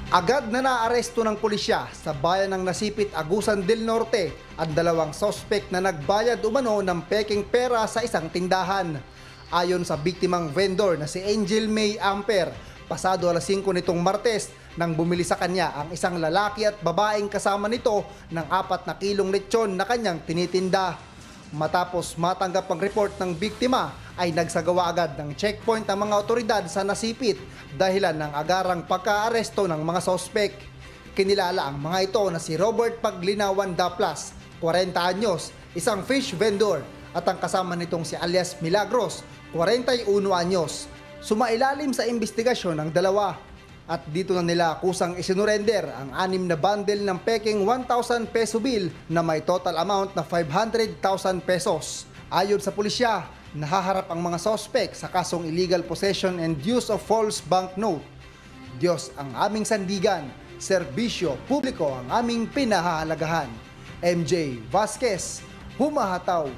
Agad na naaresto ng pulisya sa bayan ng Nasipit, Agusan del Norte ang dalawang sospek na nagbayad umano ng peking pera sa isang tindahan. Ayon sa biktimang vendor na si Angel May Amper, pasado alas 5 nitong Martes nang bumili sa kanya ang isang lalaki at babaeng kasama nito ng 4 na kilong lechon na kanyang tinitinda. Matapos matanggap ang report ng biktima, ay nagsagawa agad ng checkpoint ang mga otoridad sa Nasipit dahilan ng agarang pagkaaresto ng mga sospek. Kinilala ang mga ito na si Robert Paglinawan Daplas, 40 anyos, isang fish vendor, at ang kasama nitong si alias Milagros, 41 anyos. Sumailalim sa investigasyon ng dalawa at dito na nila kusang isinurrender ang 6 na bundle ng peking 1,000 peso bill na may total amount na 500,000 pesos. Ayon sa pulisya, nahaharap ang mga sospek sa kasong illegal possession and use of false banknote. Diyos ang aming sandigan, serbisyo publiko ang aming pinahahalagahan. MJ Vasquez, humahataw